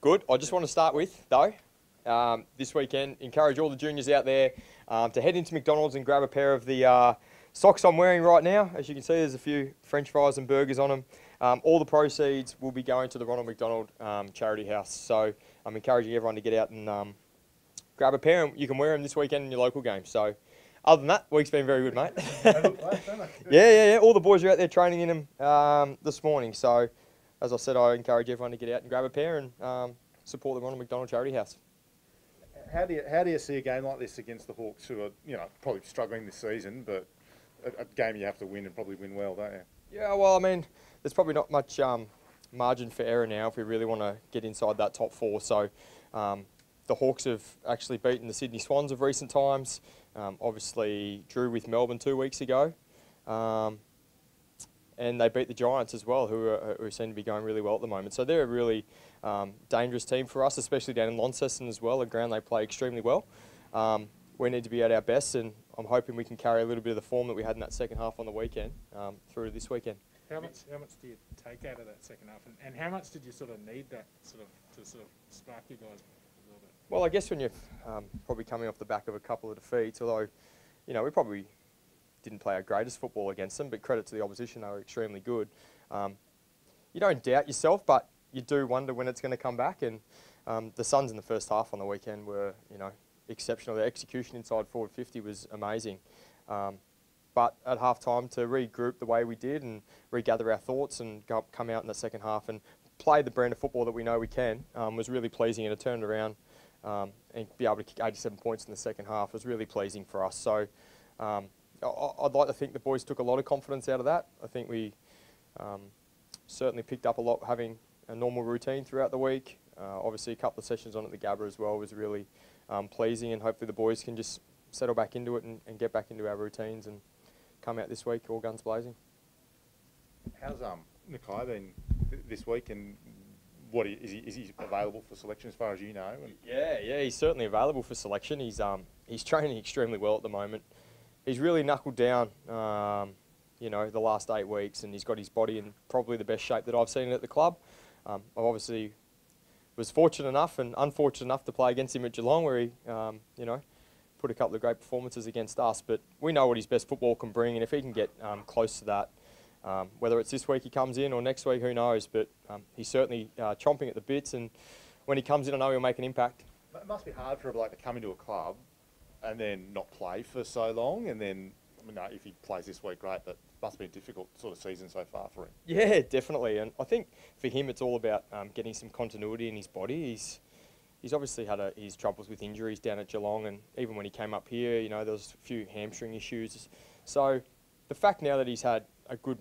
Good. I just want to start with, though, this weekend, encourage all the juniors out there to head into McDonald's and grab a pair of the socks I'm wearing right now. As you can see, there's a few French fries and burgers on them. All the proceeds will be going to the Ronald McDonald Charity House. So I'm encouraging everyone to get out and grab a pair, and you can wear them this weekend in your local game. So other than that, week's been very good, mate. Yeah. All the boys are out there training in them this morning. So as I said, I encourage everyone to get out and grab a pair and support the Ronald McDonald Charity House. How do you see a game like this against the Hawks, who are probably struggling this season, but a game you have to win and probably win well, don't you? Yeah, well, I mean, there's probably not much margin for error now if we really want to get inside that top four. So the Hawks have actually beaten the Sydney Swans of recent times. Obviously drew with Melbourne 2 weeks ago. And they beat the Giants as well, who seem to be going really well at the moment. So they're a really dangerous team for us, especially down in Launceston as well, a ground they play extremely well. We need to be at our best, and I'm hoping we can carry a little bit of the form that we had in that second half on the weekend through to this weekend. How much do you take out of that second half, and how much did you sort of need that to spark you guys a little bit? Well, I guess when you're probably coming off the back of a couple of defeats, although we probably didn't play our greatest football against them, but credit to the opposition, they were extremely good. You don't doubt yourself, but you do wonder when it's going to come back. And the Suns in the first half on the weekend were, exceptional. Their execution inside forward 50 was amazing. But at half time, to regroup the way we did and regather our thoughts and come out in the second half and play the brand of football that we know we can was really pleasing, and it turned around and be able to kick 87 points in the second half was really pleasing for us. So I'd like to think the boys took a lot of confidence out of that. I think we certainly picked up a lot having a normal routine throughout the week. Obviously a couple of sessions on at the Gabba as well was really pleasing, and hopefully the boys can just settle back into it and get back into our routines and come out this week all guns blazing. How's Nakai been this week, and is he available for selection as far as you know? Yeah, he's certainly available for selection. He's training extremely well at the moment. He's really knuckled down, the last 8 weeks, and he's got his body in probably the best shape that I've seen at the club. I obviously was fortunate enough and unfortunate enough to play against him at Geelong, where he, put a couple of great performances against us. But we know what his best football can bring, and if he can get close to that, whether it's this week he comes in or next week, who knows? But he's certainly chomping at the bits, and when he comes in, I know he'll make an impact. It must be hard for a bloke to come into a club and then not play for so long, and then, if he plays this week, great, but it must be a difficult sort of season so far for him. Yeah, definitely, and I think for him it's all about getting some continuity in his body. He's obviously had his troubles with injuries down at Geelong, and even when he came up here, there was a few hamstring issues. So the fact now that he's had a good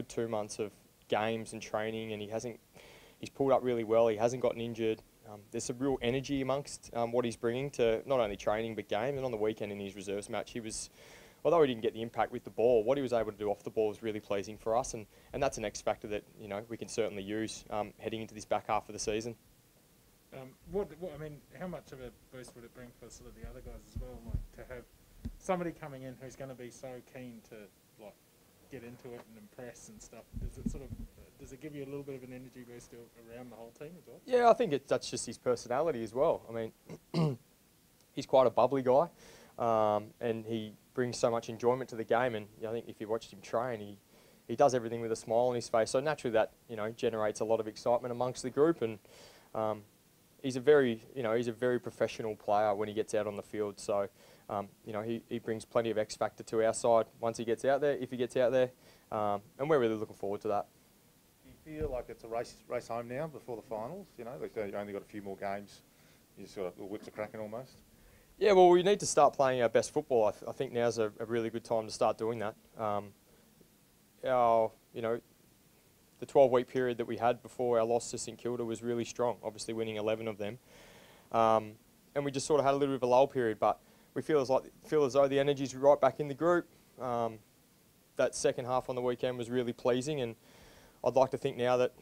2 months of games and training, and he's pulled up really well, he hasn't gotten injured. There's some real energy amongst what he's bringing to not only training but game. And on the weekend in his reserves match, although he didn't get the impact with the ball, what he was able to do off the ball was really pleasing for us, and that's an X factor that we can certainly use heading into this back half of the season. How much of a boost would it bring for sort of the other guys as well, like to have somebody coming in who's going to be so keen to get into it and impress and stuff? Does it give you a little bit of an energy boost around the whole team as well? Yeah, I think that's just his personality as well. He's quite a bubbly guy, and he brings so much enjoyment to the game. And I think if you watched him train, he does everything with a smile on his face. So naturally, that generates a lot of excitement amongst the group. And he's a very professional player when he gets out on the field. So he brings plenty of X factor to our side once he gets out there, if he gets out there, and we're really looking forward to that. Do you feel like it's a race home now before the finals? You've only got a few more games. You sort of, the whips are cracking almost. Yeah, well, we need to start playing our best football. I think now's a really good time to start doing that. The 12-week period that we had before our loss to St Kilda was really strong, obviously winning 11 of them. And we just sort of had a little bit of a lull period, but we feel as though the energy's right back in the group. That second half on the weekend was really pleasing, and I'd like to think now that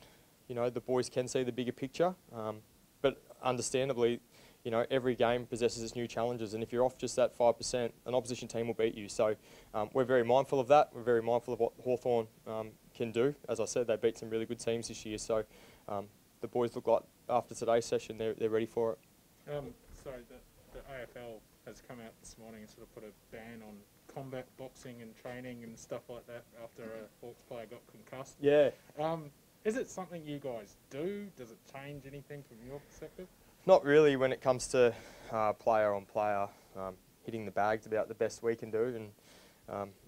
the boys can see the bigger picture. But understandably, every game possesses its new challenges, and if you're off just that 5%, an opposition team will beat you. So we're very mindful of that. We're very mindful of what Hawthorn can do. As I said, they beat some really good teams this year. So the boys look like after today's session they're ready for it. Sorry, the AFL has come out this morning and sort of put a ban on combat boxing and training and stuff like that after a Hawks player got concussed. Yeah. Is it something you guys do? Does it change anything from your perspective? Not really when it comes to player on player. Hitting the bag's about the best we can do, and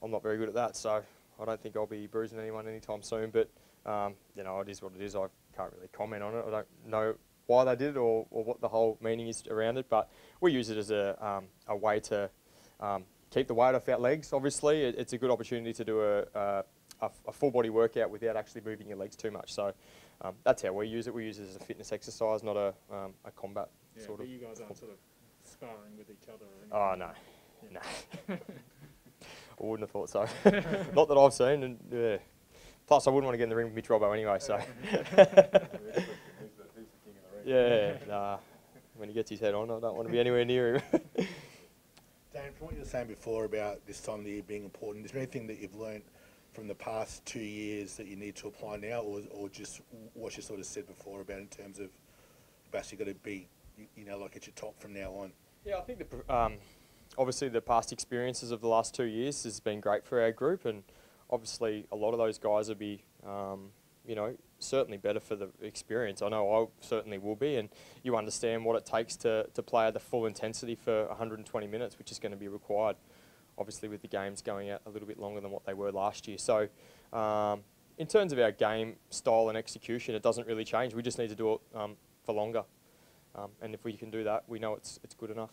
I'm not very good at that, so I don't think I'll be bruising anyone anytime soon. But you know, it is what it is. I can't really comment on it. I don't know why they did it or what the whole meaning is around it. But we use it as a way to keep the weight off our legs. Obviously, it's a good opportunity to do a full body workout without actually moving your legs too much. So that's how we use it. We use it as a fitness exercise, not a combat sort but of. you guys aren't sort of sparring with each other Oh or anything? no, no. I wouldn't have thought so. Not that I've seen. And yeah. Plus, I wouldn't want to get in the ring with Mitch Robbo anyway. So. He's the king of the ring. Yeah, nah. When he gets his head on, I don't want to be anywhere near him. Dayne, from what you were saying before about this time of the year being important, is there anything that you've learned from the past 2 years that you need to apply now, or just what you sort of said before about in terms of basically got to be, you know, like at your top from now on? Yeah, I think obviously the past experiences of the last 2 years has been great for our group, and obviously a lot of those guys will be, you know, certainly better for the experience. I know I certainly will be, and you understand what it takes to play at the full intensity for 120 minutes, which is going to be required, obviously with the games going out a little bit longer than what they were last year. So in terms of our game style and execution, it doesn't really change. We just need to do it for longer. And if we can do that, we know it's good enough.